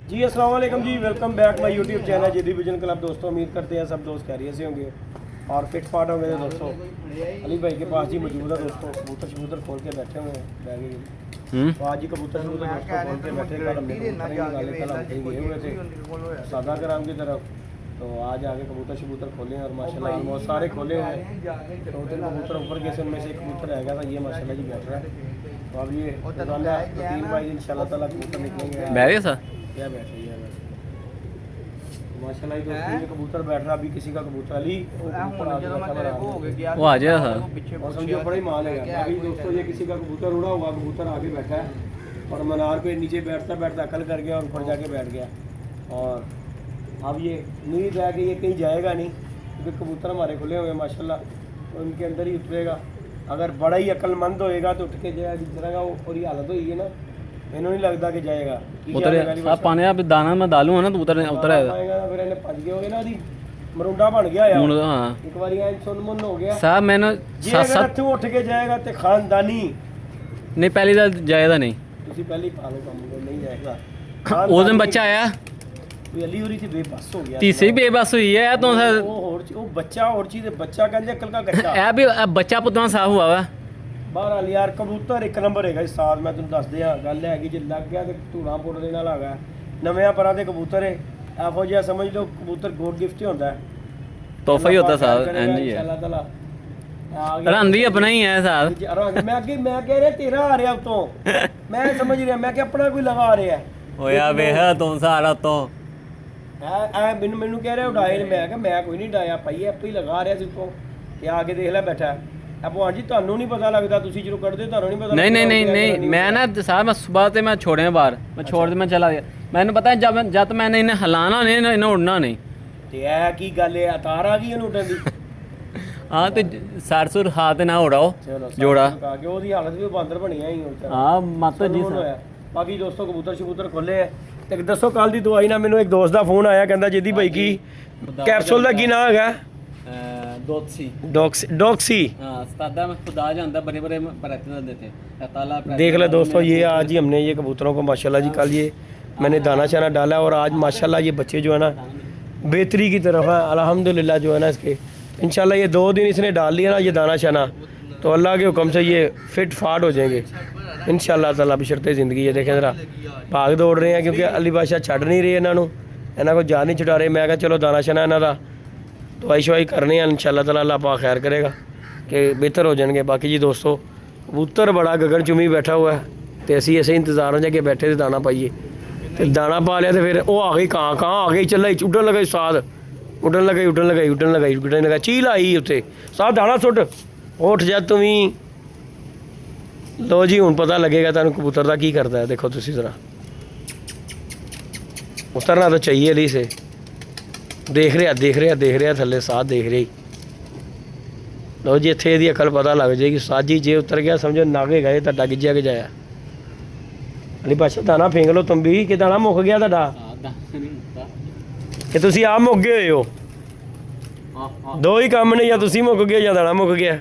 जी अस्सलाम वालेकुम जी, welcome back my YouTube channel Jiddi Vision Club. दोस्तों उम्मीद करते हैं सब दोस्त खैरियत से होंगे और फिट फाट होंगे। दोस्तों अली भाई के पास जी मौजूद है दोस्तों, कबूतर शबूतर खोल के बैठे हुए हैं बैग में। तो आज ही कबूतर शबूतर दोस्तों खोल के बैठे, कल हमने निकाले, कल हम कहीं गए हुए थे सादा कराम की तरफ। तो आज आगे कबूतर शबूतर खोले और माशाल्लाह बहुत सारे खोले हुए हैं। 2-3 कबूतर ऊपर के, उनमें से एक कबूतर रह गया था, ये माशाल्लाह जी बैठ रहा है। तो अब ये 3 बाई इंशाल्लाह ताला कबूतर निकलेंगे। बैठे सा क्या बैठ रही है माशाल्लाह दोस्तों, ये कबूतर बैठ रहा। अभी किसी का कबूतर अली वो आ जाएगा सर और समझो बड़ा ही माल है। अभी दोस्तों ये किसी का कबूतर उड़ा हुआ कबूतर आगे बैठा है और मनार पे नीचे बैठता बैठता अकल कर गया और ऊपर जाके बैठ गया। और अब ये उम्मीद है कि ये कहीं जाएगा नहीं, क्योंकि कबूतर हमारे खुले हुए हैं माशाल्लाह, तो उनके अंदर ही उतरेगा। अगर बड़ा ही अक्लमंद होएगा तो उठ के जाएगा, जिस तरह का वो पूरी हालत हुई है ना, मैंने नहीं लगता कि जाएगा। उतर आप पाने आप दाना मैं डालूंगा ना तो उतर आएगा फिर इन्हें भज गए होगे ना, दी मरुंडा बन गया यार। हाँ एक बार यहाँ सुन हो गया साहब मैंने जे अगर इत्थे उठ के जाएगा तो खानदानी नहीं पहली तो जाएगा नहीं ਤੁਸੀਂ ਪਹਿਲੀ ਪਾ ਲਓ ਕੰਮ नहीं जाएगा। उस दिन बच्चा आया कोई अली होरी थी बेबस हो गया, तीसरी बेबस हुई है तो सर वो बच्चा और चीज बच्चा कहते अकल का गच्चा ਇਹ ਵੀ ਬੱਚਾ ਪੁੱਤਾਂ ਸਾਫ हुआ वा ਬਾਹਰ ਵਾਲੀ ਯਾਰ ਕਬੂਤਰ ਇੱਕ ਨੰਬਰ ਹੈਗਾ ਇਸ ਸਾਲ। ਮੈਂ ਤੁਹਾਨੂੰ ਦੱਸ ਦਿਆਂ ਗੱਲ ਹੈਗੀ, ਜੇ ਲੱਗ ਗਿਆ ਤੇ ਧੂਣਾ ਪੁੱਟ ਦੇ ਨਾਲ ਹੈਗਾ। ਨਵੇਂ ਪਰਾਂ ਦੇ ਕਬੂਤਰ ਹੈ ਇਹੋ ਜਿਹਾ ਸਮਝ ਲਓ, ਕਬੂਤਰ ਗੋਡ ਗਿਫਟ ਹੀ ਹੁੰਦਾ ਹੈ, तोहफा ही होता साहब एंड ही है ਅੱਲਾਹ ਤਾਲਾ रंग भी अपना ही है साहब। मैं कह ਰਿਹਾ ਤੇਰਾ ਆ ਰਿਹਾ ਉਤੋਂ, ਮੈਂ ਸਮਝ ਰਿਹਾ, ਮੈਂ ਕਿ ਆਪਣਾ ਕੋਈ ਲਗਾ ਰਿਹਾ होया वे है तुम सारा तो ਐ ਮੈਨੂੰ ਕਹਿ ਰਿਹਾ ਉਡਾਏ ਨੇ। ਮੈਂ ਕਿਹਾ ਮੈਂ ਕੋਈ ਨਹੀਂ ਡਾਇਆ ਭਾਈ, ਆਪੇ ਹੀ ਲਗਾ ਰਿਹਾ ਸੀ ਉਤੋਂ ਤੇ ਆ ਕੇ ਦੇਖ ਲੈ ਬੈਠਾ। ਆਪੋ ਹਾਂਜੀ ਤੁਹਾਨੂੰ ਨਹੀਂ ਪਤਾ ਲੱਗਦਾ, ਤੁਸੀਂ ਜਦੋਂ ਕੱਢਦੇ ਤੁਹਾਨੂੰ ਨਹੀਂ ਪਤਾ नहीं नहीं नहीं नहीं मैं ना साहब मैं सुबह से मैं छोड़े बाहर मैं छोड़ दे मैं चला गया। मैंने पता है जब मैंने इन्हें हिलाना नहीं इन्हें उड़ना नहीं। ਤੇ ਇਹ ਕੀ ਗੱਲ ਹੈ, ਤਾਰ ਆ ਗਈ ਇਹਨੂੰ ਉੱਡਣ ਦੀ। हाँ तो सर सुर हाथ ना उड़ाओ ਚਲੋ जोड़ा ਕਾ ਕੇ ਉਹਦੀ ਹਾਲਤ ਵੀ ਬਾਂਦਰ ਬਣੀਆਂ ਹੀ ਹੁਣ। हाँ मत जी ਬਾਕੀ ਦੋਸਤੋ ਕਬੂਤਰ ਸ਼ਬੂਤਰ ਖੋਲੇ ਆ ਤੇ ਦੱਸੋ ਕੱਲ ਦੀ ਦਵਾਈ ਨਾਲ ਮੈਨੂੰ ਇੱਕ ਦੋਸਤ ਦਾ ਫੋਨ ਆਇਆ, ਕਹਿੰਦਾ ਜਿੱਦੀ ਭਾਈ ਕੀ ਕੈਪਸੂਲ ਦਾ ਕੀ ਨਾਮ ਹੈਗਾ? दोसी डॉक्सी। हाँ सतादा में खुदा जानता बड़े बड़े प्रयत्न देते ताला देख ले दोस्तों, ये आज ही हमने ये कबूतरों को माशाल्लाह जी कल ये मैंने दाना शाना डाला और आज माशाल्लाह ये बच्चे जो है ना बेहतरी की तरफ है अल्हम्दुलिल्लाह। जो है ना इसके इंशाल्लाह ये 2 दिन इसने डाल लिया ना ये दाना शाना, तो अल्लाह के हुक्म से ये फिट फाट हो जाएंगे इंशाल्लाह ताला बशर्ते ज़िंदगी। ये देखें ज़रा भाग दौड़ रहे हैं क्योंकि अली बादशाह छड़ नहीं रहे इन्हों, इन्हों को जान नहीं छुड़ा रहे। मैं कहा चलो दाना शाना इन्हों का दवाई शवाई करने इंशाल्लाह ताला अल्लाह पाक खैर करेगा कि बेहतर हो जाएंगे। बाकी जी दोस्तों कबूतर बड़ा गगन चुमी बैठा हुआ है तो असी ऐसे इंतजार हो जाके बैठे थे दाना पाइए, तो दाना पा लिया तो फिर वो आ गई कहाँ आ गई चल उड़न लगा साथ उड़न लगा चील आई उत्थे साथ दाना सुट उठ जा तू भी। लो जी हूँ पता लगेगा तुम कबूतर का की करता है। देखो तुसी जरा उतरना तो चाहिए अली से, देख रहा थले साथ देख रही। लो जी इत्थे दी अकल पता लग जाएगी। साजी जे उतर गया समझो नागे गए तो गिज्जा के जाया। अली बादशाह दाना फेंक लो तुम भी कि दाना मुक गया तुहाडा कि तुसी आप मुक गए हो? दो ही काम ने, या तुसी मुक गए या दाना मुक गया।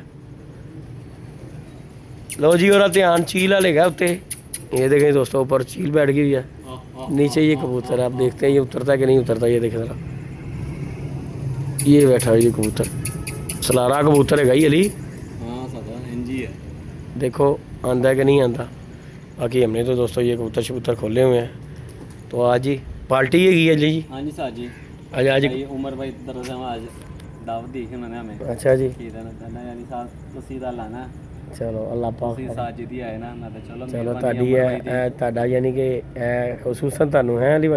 लो जी और ध्यान चील वाले गया उत्ते, ये देखें दोस्तों ऊपर चील बैठ गई है, नीचे ये कबूतर आप देखते हैं ये उतरता कि नहीं उतरता। ये देखें जरा ये बैठा है ये कबूतर, सलारा कबूतर है अली। देखो आंदा है कि नहीं आंदा। बाकी हमने तो दोस्तों ये कबूतर शबूतर खोले हुए हैं। तो आज ही पार्टी है की है जी? हाँ जी सर जी आज उमर भाई तरफ से आज दावत दी है मैंने हमें। अच्छा जी यानी साथ तो सीधा लाना चलो अल्लाह पाक साजिदी आए ना ना तो चलो ਤੁਹਾਡੀ ਹੈ ਤੁਹਾਡਾ ਯਾਨੀ ਕਿ ਖੁਸੂਸਨ ਤੁਹਾਨੂੰ ਹੈ ਅਲੀ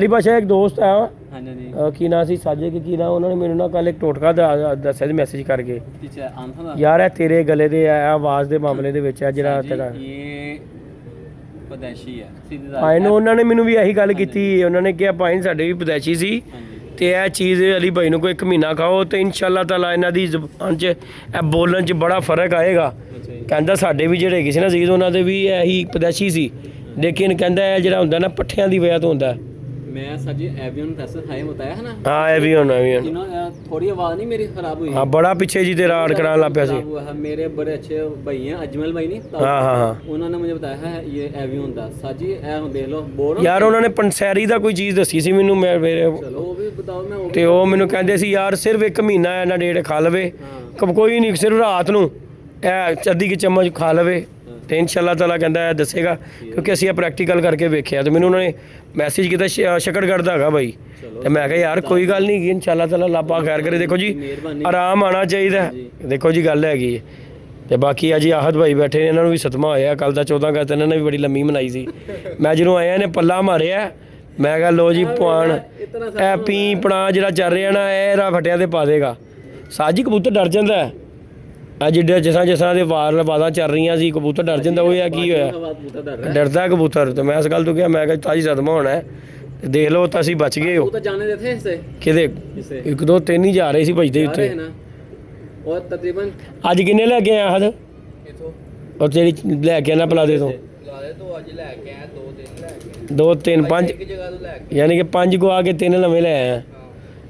ਬਾਦਸ਼ਾਹ ਇੱਕ ਦੋਸਤ ਹੈ। हाँ जी ਕੀ ਨਾਂ ਸੀ ਸਾਜੇ ਕੀ ਨਾਂ? ਉਹਨਾਂ ਨੇ ਮੈਨੂੰ ਨਾ ਕੱਲ ਇੱਕ ਟੋਟਕਾ ਦੱਸਿਆ ਸੀ ਮੈਸੇਜ ਕਰਕੇ। पीछे आंथा ਯਾਰ ਇਹ ਤੇਰੇ ਗਲੇ ਦੇ ਆਵਾਜ਼ ਦੇ ਮਾਮਲੇ ਦੇ ਵਿੱਚ ਹੈ ਜਿਹੜਾ ਤੇਰਾ ये ਪਦੈਸ਼ੀ ਹੈ ਸਿੱਧਾ ਭਾਈ ਨੂੰ ਉਹਨਾਂ ਨੇ ਮੈਨੂੰ ਵੀ ਇਹੀ ਗੱਲ ਕੀਤੀ। ਉਹਨਾਂ ਨੇ ਕਿਹਾ ਭਾਈ ਸਾਡੇ ਵੀ ਪਦੈਸ਼ੀ ਸੀ ਤੇ ਇਹ ਚੀਜ਼ ਅਲੀ ਭਾਈ ਨੂੰ ਕੋਈ 1 ਮਹੀਨਾ ਖਾਓ ਤੇ ਇਨਸ਼ਾਅੱਲਾ ਤਾਲਾ ਇਹਨਾਂ ਦੀ ਜ਼ੁਬਾਨ 'ਚ ਇਹ ਬੋਲਣ 'ਚ ਬੜਾ ਫਰਕ ਆਏਗਾ। ਕਹਿੰਦਾ ਸਾਡੇ ਵੀ ਜਿਹੜੇ ਹੈਗੇ ਸੀ ਨਾ ਜ਼ੀਦ ਉਹਨਾਂ ਦੇ ਵੀ ਇਹੀ ਪਦੈਸ਼ੀ ਸੀ, ਲੇਕਿਨ ਕਹਿੰਦਾ ਇਹ ਜਿਹੜਾ ਹੁੰਦਾ ਨਾ ਪੱਠਿਆਂ ਦੀ ਵਜ੍ਹਾ ਤੋਂ ਹੁੰਦਾ। मैं सर जी एवियन पैसे हाई बताया है ना हाँ एवियन एवियन इन्होंने थोड़ी आवाज़ नहीं मेरी खराब हुई हाँ बड़ा पिछे जी तेरा आड़ कराने लग पिया सी खराब हुआ है। मेरे बड़े अच्छे भाई हैं अजमल भाई नहीं हाँ हाँ हाँ उन्होंने मुझे बताया है ये एवियन ਦਾ सर जी ए देख लो बोर्ड ਯਾਰ ਉਹਨਾਂ ਨੇ ਪੰਸੈਰੀ ਦਾ ਕੋਈ ਚੀਜ਼ ਦੱਸੀ ਸੀ ਮੈਨੂੰ ਮੈਂ ਮੇਰੇ चलो वो भी बताओ मैं वो ਤੇ ਉਹ ਮੈਨੂੰ ਕਹਿੰਦੇ ਸੀ ਯਾਰ ਸਿਰਫ 1 ਮਹੀਨਾ ਇਹਨਾਂ ਡੇਢ ਖਾ ਲਵੇ ਕੋਈ ਨਹੀਂ ਸਿਰਫ ਰਾਤ ਨੂੰ ਇਹ ਅੱਧੀ ਕਿ ਚਮਚ ਖਾ ਲਵੇ ਤੇ ਇਨਸ਼ਾਅੱਲਾ ਤਾਲਾ ਕਹਿੰਦਾ ਇਹ ਦੱਸੇਗਾ ਕਿਉਂਕਿ ਅਸੀਂ ਇਹ ਪ੍ਰੈਕਟੀਕਲ ਕਰਕੇ ਵੇਖਿਆ ਤੇ ਮੈਨੂੰ ਉਹਨਾਂ ਨੇ ਮੈਸੇਜ ਕੀਤਾ ਸ਼ਕੜਗੜ੍ਹ ਦਾ ਹੈਗਾ ਬਾਈ ਤੇ ਮੈਂ ਕਿਹਾ ਯਾਰ ਕੋਈ ਗੱਲ ਨਹੀਂ ਇਨਸ਼ਾਅੱਲਾ ਤਾਲਾ ਲਾਪਾ ਖੈਰ ਕਰੇ ਦੇਖੋ ਜੀ ਆਰਾਮ ਆਣਾ ਚਾਹੀਦਾ ਦੇਖੋ ਜੀ ਗੱਲ ਹੈਗੀ ਹੈ ਤੇ ਬਾਕੀ ਆ ਜੀ ਆਹਦ ਭਾਈ ਬੈਠੇ ਨੇ ਇਹਨਾਂ ਨੂੰ ਵੀ ਸਤਮਾ ਹੋਇਆ ਕੱਲ ਦਾ 14 ਅਗਸਤ ਇਹਨਾਂ ਨੇ ਵੀ ਬੜੀ ਲੰਮੀ ਮਨਾਈ ਸੀ ਮੈਂ ਜਦੋਂ ਆਇਆ ਇਹਨੇ ਪੱਲਾ ਮਾਰਿਆ ਮੈਂ ਕਿਹਾ ਲੋ ਜੀ ਪਾਣ ਇਹ ਪੀ ਪਣਾ ਜਿਹੜਾ ਚੱਲ ਰਿਹਾ ਨਾ ਇਹ ਰਾ ਫਟਿਆਂ ਤੇ ਪਾ ਦੇਗਾ ਸਾਜੀ ਕਬੂਤਰ ਡਰ ਜਾਂਦਾ ਆ ਜਿੱਡੇ ਜਿਸਾਂ ਦੇ ਵਾਰ ਬਾਦਾਂ ਚੱਲ ਰਹੀਆਂ ਸੀ ਕਬੂਤਰ ਡਰ ਜਾਂਦਾ ਉਹ ਆ ਕੀ ਹੋਇਆ ਡਰਦਾ ਕਬੂਤਰ ਤੇ ਮੈਂ ਇਸ ਗੱਲ ਤੋਂ ਕਿਹਾ ਮੈਂ ਕਿਹਾ ਤਾਜੀ ਸਦਮਾ ਹੋਣਾ ਹੈ ਤੇ ਦੇਖ ਲਓ ਤਾਂ ਅਸੀਂ ਬਚ ਗਏ ਹੋ तो जाने देते इसे ਕਿਤੇ इसे 1 2 3 ਹੀ ਜਾ ਰਹੇ ਸੀ ਭਜਦੇ जा रहे ਉੱਤੇ हैं ना और तकरीबन ਅੱਜ ਕਿੰਨੇ ਲੈ ਕੇ ਆਇਆ ਹਦ किथों ਉਹ ਤੇਰੀ ਲੈ ਕੇ ਆਣਾ ਪਲਾਦੇ ਤੋਂ लाले तो आज लेके आया 2 दिन लेके 2 3 5 एक जगह तो लेके ਯਾਨੀ ਕਿ 5 ਗਵਾ ਕੇ 3 ਨਵੇਂ ਲੈ ਆਇਆ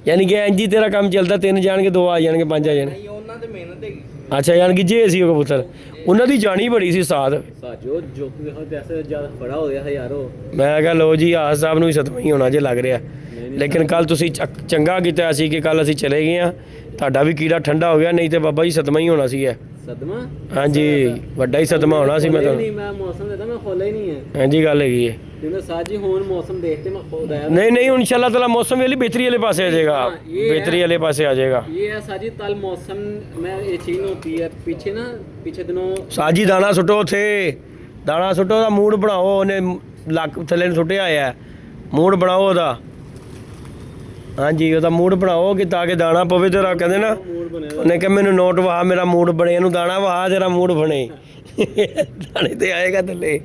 ਯਾਨੀ ਕਿ ਇੰਜ ਹੀ ਤੇਰਾ ਕੰਮ ਚੱਲਦਾ 3 ਜਾਣਗੇ 2 ਆ ਜਾਣਗੇ 5 ਆ ਜਾਣ नहीं ਉਹਨਾਂ ਤੇ ਮਿਹਨਤ ਹੈਗੀ ਅੱਛਾ ਯਾਨੀ ਕਿ ਜੇ ਸੀ ਉਹ ਕਬੂਤਰ ਉਹਨਾਂ ਦੀ ਜਾਣੀ ਬੜੀ ਸੀ ਸਾਥ ਸਾਜੋ ਜੋ ਜੈਸੇ ਜਿਆਦਾ ਬੜਾ ਹੋ ਗਿਆ ਹੈ ਯਾਰੋ ਮੈਂ ਕਿਹਾ ਲੋ ਜੀ ਆਸ ਸਾਹਿਬ ਨੂੰ ਵੀ ਸਤਵਾਂ ਹੀ ਹੋਣਾ ਜੇ ਲੱਗ ਰਿਹਾ ਲੇਕਿਨ ਕੱਲ ਤੁਸੀਂ ਚੰਗਾ ਕੀਤਾ ਸੀ ਕਿ ਕੱਲ ਅਸੀਂ ਚਲੇ ਗਏ ਆ ਤੁਹਾਡਾ ਵੀ ਕੀੜਾ ਠੰਡਾ ਹੋ ਗਿਆ ਨਹੀਂ ਤੇ ਬਾਬਾ ਜੀ ਸਤਵਾਂ ਹੀ ਹੋਣਾ ਸੀ ਇਹ ਸਦਮਾ ਹਾਂਜੀ ਵੱਡਾ ਹੀ ਸਦਮਾ ਹੋਣਾ ਸੀ ਮੈਂ ਨਹੀਂ ਤੁਹਾਨੂੰ ਮੈਂ ਮੌਸਮ ਦੇਦਾ ਮੈਂ ਖੋਲਿਆ ਹੀ ਨਹੀਂ ਹੈ ਹਾਂਜੀ ਗੱਲ ਹੈਗੀ ਹੈ ਜਿਵੇਂ ਸਾਜੀ ਹੁਣ ਮੌਸਮ ਦੇਖਤੇ ਮੈਂ ਖੋਲ ਆਇਆ ਨਹੀਂ ਨਹੀਂ ਇਨਸ਼ਾਅੱਲਾ ਤਾਲਾ ਮੌਸਮ ਵੇਲੇ ਬਿਹਤਰੀ ਵਾਲੇ ਪਾਸੇ ਆ ਜਾਏਗਾ ਬਿਹਤਰੀ ਵਾਲੇ ਪਾਸੇ ਆ ਜਾਏਗਾ ये है साजी तल मौसम में ये चीज होती है पीछे दिनों ਸਾਜੀ ਦਾਣਾ ਸੁੱਟੋ ਉੱਥੇ ਦਾਣਾ ਸੁੱਟੋ ਦਾ ਮੂਡ ਬਣਾਓ ਉਹਨੇ ਲੱਕ ਥੱਲੇ ਨੂੰ ਸੁੱਟਿਆ ਹੋਇਆ ਮੂਡ ਬਣਾਓ ਉਹਦਾ ਹਾਂਜੀ ਉਹਦਾ ਮੂਡ ਬਣਾਓ ਕਿ ਤਾਂ ਕਿ ਦਾਣਾ ਪਵੇ ਤੇਰਾ ਕਹਿੰਦੇ ਨਾ मूड बने ਉਹਨੇ ਕਿ ਮੈਨੂੰ ਨੋਟ ਵਹਾ ਮੇਰਾ ਮੂਡ ਬਣੇ ਇਹਨੂੰ ਦਾਣਾ ਵਹਾ ਤੇਰਾ ਮੂਡ ਬਣੇ ਦਾਣੇ ਤੇ ਆਏਗਾ ਥੱਲੇ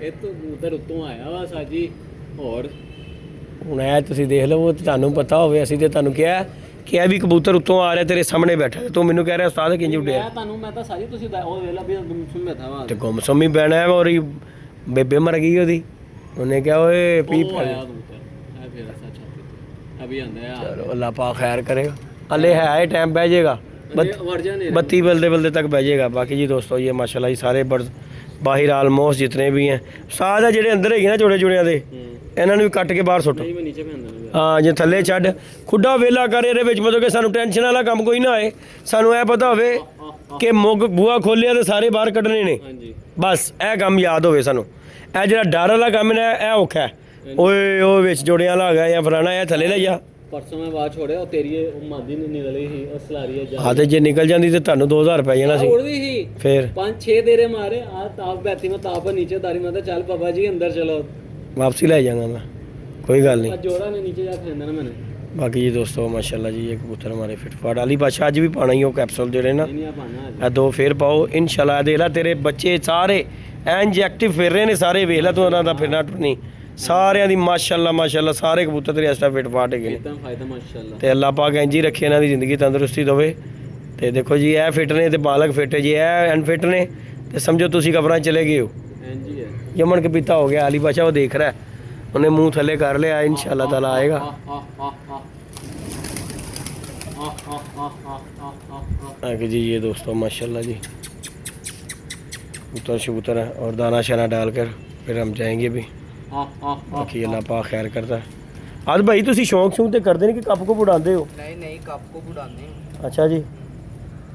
ਇਹ ਤੋਂ ਉਧਰ ਉੱਤੋਂ ਆਇਆ ਵਾ ਸਾਜੀ ਹੋਰ ਹੁਣ ਇਹ ਤੁਸੀਂ ਦੇਖ ਲਓ ਤੁਹਾਨੂੰ ਪਤਾ ਹੋਵੇ ਅਸੀਂ ਤੇ ਤੁਹਾਨੂੰ ਕਿਹਾ ਕਿ ਇਹ ਵੀ ਕਬੂਤਰ ਉੱਤੋਂ ਆ ਰਿਹਾ ਤੇਰੇ ਸਾਹਮਣੇ ਬੈਠਾ ਤੇ ਤੂੰ ਮੈਨੂੰ ਕਹਿ ਰਿਹਾ ਉਸਤਾਦ ਕਿੰਜ ਉੱਡਿਆ ਮੈਂ ਤਾਂ ਸਾਜੀ ਤੁਸੀਂ ਉਹ ਵੇਲਾ ਵੀ ਗੁੰਮਸੁੰਮ ਬੈਠਾ ਵਾ ਤੇ ਗੁੰਮਸੁੰਮੀ ਬਹਿਣਾ ਹੈ ਔਰ ਇਹ ਬੇਬੇ ਮਰ ਗਈ ਉਹਦੀ ਉਹਨੇ ਕਿਹਾ ਓਏ ਪੀ ਪਾ ਆਇਆ ਕਬੂਤਰ ਇਹ ਫੇਰ ਐਸਾ ਛਾਤੀ ਅਭੀ ਆਂਦਾ ਆ ਚਲੋ ਅੱਲਾਹ ਪਾਕ ਖੈਰ ਕਰੇਗਾ ਹਲੇ ਹੈ ਇਹ ਟਾਈਮ ਬਹਿ ਜਾਏਗਾ वर्जन है 32 बल्दे तक बह जाएगा बाकी जी दोस्तों ये माशाल्लाह ये सारे बाहर आलमोस्ट जितने भी हैं साथ है ਜਿਹੜੇ ਅੰਦਰ ਹੈਗੇ ਨਾ ਜੋੜੇ ਜੋੜਿਆਂ ਦੇ ਇਹਨਾਂ ਨੂੰ ਵੀ ਕੱਟ ਕੇ ਬਾਹਰ ਸੁੱਟੋ नहीं मैं नीचे में अंदर ਹਾਂ ਜੇ ਥੱਲੇ ਛੱਡ ਖੁੱਡਾ ਵੇਲਾ ਕਰ ਇਹਦੇ ਵਿੱਚ ਮਤਲਬ ਕਿ ਸਾਨੂੰ ਟੈਨਸ਼ਨ ਵਾਲਾ ਕੰਮ ਕੋਈ ਨਾ ਆਏ ਸਾਨੂੰ ਇਹ ਪਤਾ ਹੋਵੇ ਕਿ ਮੁੱਗ ਬੂਆ ਖੋਲਿਆ ਤੇ ਸਾਰੇ ਬਾਹਰ ਕੱਢਣੇ ਨੇ हाँ जी ਬਸ ਇਹ ਕੰਮ ਯਾਦ ਹੋਵੇ ਸਾਨੂੰ ਇਹ ਜਿਹੜਾ ਡਰ ਵਾਲਾ ਕੰਮ ਨੇ ਇਹ ਔਖਾ ਹੈ ਓਏ ਉਹ ਵਿੱਚ ਜੋੜਿਆਂ ਵਾਲਾ ਹੈਗਾ ਜਾਂ ਫਲਾਣਾ ਇਹ ਥੱਲੇ ਲੈ ਜਾ परसों मैं बाहर छोड़े और तेरी मादी ने निकल गई थी और सलारी है ਹਾਂ ਤੇ ਜੇ ਨਿਕਲ ਜਾਂਦੀ ਤੇ ਤੁਹਾਨੂੰ 2000 ਪੈ ਜਾਣਾ ਸੀ उड़ गई थी ਫਿਰ 5-6 देरे मारे आ ताप बैठी में ताप नीचे तारी मैं चल बाबा जी अंदर चलो वापसी ले जाऊंगा मैं कोई गल नहीं जोड़ा ने नीचे जाके खरीदा ना मैंने बाकी जी दोस्तों माशाल्लाह जी ये कबूतर हमारे फिटफाट अली बादशाह अज भी पाना ही हो कैप्सूल जेड़े ना नहीं आ पाना ਇਹ ਦੋ ਫੇਰ ਪਾਓ ਇਨਸ਼ਾਅੱਲਾ ਦੇਖ ਲੈ ਤੇਰੇ ਬੱਚੇ ਸਾਰੇ ਐਂਜ ਐਕਟਿਵ ਫਿਰ ਰਹੇ ਨੇ ਸਾਰੇ ਵੇਖ ਲੈ ਤੂੰ ਉਹਨਾਂ ਦਾ ਫਿਰਨਾ ਟੁਰਨੀ ਸਾਰਿਆਂ ਦੀ ਮਾਸ਼ਾਅੱਲਾ ਸਾਰੇ ਕਬੂਤਰ ਤੇਰੇ ਇਸ ਟਾਈਮ ਫਿਟਫਾਟ ਹੈਗੇ ਨੇ एकदम फायदा माशाल्लाह ਤੇ ਅੱਲਾਹ ਪਾਕ ਇੰਜ ਹੀ ਰੱਖੇ ਇਹਨਾਂ ਦੀ ਜ਼ਿੰਦਗੀ ਤੰਦਰੁਸਤੀ ਦੇਵੇ ਤੇ ਦੇਖੋ ਜੀ ਇਹ ਫਿਟ ਨੇ ਤੇ ਬਾਲਕ ਫਿਟ ਹੈ ਜੀ ਇਹ ਅਨਫਿਟ ਨੇ ਤੇ ਸਮਝੋ ਤੁਸੀਂ ਕਬਰਾਂ 'ਚ ਚਲੇ ਗਏ ਹੋ एनजी है ਯਮਨ ਕੇ ਪੀਤਾ ਹੋ ਗਿਆ ਅਲੀ ਬਾਦਸ਼ਾਹ ਉਹ ਦੇਖ ਰਿਹਾ ਉਹਨੇ ਮੂੰਹ ਥੱਲੇ ਕਰ ਲਿਆ ਇਨਸ਼ਾਅੱਲਾ ਤਾਲਾ ਆਏਗਾ आगे जी ये दोस्तों माशाल्लाह जी कबूतर शबूतर है और दाना शाना डालकर फिर हम जाएंगे भी बाकी अल्लाह पाक खैर करता है आज भाई तुसी शौक शौक ते करदे नहीं कि कप को बुढ़ाते हो नहीं कप को बुढ़ाने अच्छा जी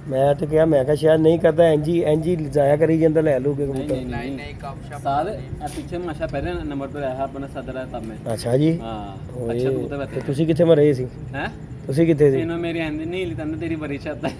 मैं तो क्या मैं कहा शायद नहीं करता एनजी जाया करी जाता ले लो के कबूतर नहीं कप शप साद पीछे माशा पहले नंबर पे रहा अपना सदर है तब में अच्छा जी हां ओए, अच्छा कबूतर बैठे ते तुसी किथे मरे सी हैं तुसी किथे सी इन्हों मेरी आंदी नहीं ली तन्ने तेरी बड़ी छत है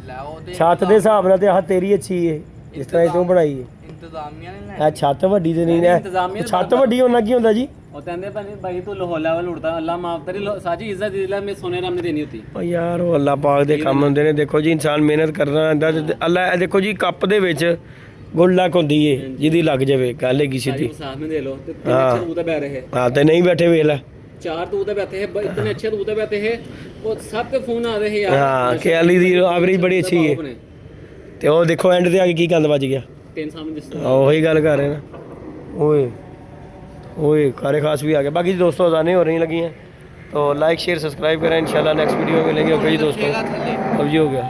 लाओ ਛੱਤ ਦੇ ਹਿਸਾਬ ਨਾਲ ਤੇ ਆਹ ਤੇਰੀ ਅੱਛੀ ਏ ਜਿਸ ਤਰ੍ਹਾਂ ਤੂੰ ਬਣਾਈ ਏ ਇੰਤਜ਼ਾਮੀਆਂ ਨੇ ਇਹ ਛੱਤ ਵੱਡੀ ਤੇ ਨਹੀਂ ਇੰਤਜ਼ਾਮੀਆ ਹੈ ਛੱਤ ਵੱਡੀ ਹੋਣਾ ਕੀ ਹੁੰਦਾ ਜੀ ਉਹ ਕਹਿੰਦੇ ਭਾਈ ਤੂੰ ਲੋਹ ਲੈਵਲ ਉੜਦਾ ਅੱਲਾ ਮਾਫ ਕਰੇ ਸਾਜੀ ਇੱਜ਼ਤ ਦਿਲਾ ਮੈਂ ਸੋਨੇ ਰਾਮ ਨੇ ਦੇਣੀ ਹੁੰਦੀ ਓ ਯਾਰ ਉਹ ਅੱਲਾਹ ਪਾਕ ਦੇ ਕੰਮ ਹੁੰਦੇ ਨੇ ਦੇਖੋ ਜੀ ਇਨਸਾਨ ਮਿਹਨਤ ਕਰਦਾ ਰਹਿੰਦਾ ਤੇ ਅੱਲਾਹ ਇਹ ਦੇਖੋ ਜੀ ਕੱਪ ਦੇ ਵਿੱਚ ਗੁੱਡ ਲੱਕ ਹੁੰਦੀ ਏ ਜਿਹਦੀ ਲੱਗ ਜਾਵੇ ਗੱਲ ਹੈਗੀ ਸਿੱਧੀ ਸਾਥ में दे लो तो इतने अच्छे दूध बैठे हैं ਹਾਂ ਤੇ ਨਹੀਂ ਬੈਠੇ ਵੇਖ ਲੈ 4 दूध बैठे हैं इतने अच्छे दूध बैठे हैं वो सब पे फोन आ रहे हैं यार ਹਾਂ ਕਿ ਅਲੀ ਦੀ ਆਵਰੇਜ ਬੜੀ ਅੱਛੀ ਏ ਤੇ ਉਹ ਦੇਖੋ ਐਂਡ ਤੇ ਆ ਕੇ ਕੀ ਕੰਦ ਵੱਜ ਗਿਆ तीन सामने जिस ਉਹੀ ਗੱਲ ਕਰ ਰਹੇ ਨਾ ਓਏ ओए कारे खास भी आ गया। बाकी दोस्तों अजानें हो रही लगी हैं, तो लाइक शेयर सब्सक्राइब करें। इंशाल्लाह नेक्स्ट वीडियो में मिलेंगे। ओके जी दोस्तों, अब ये हो गया।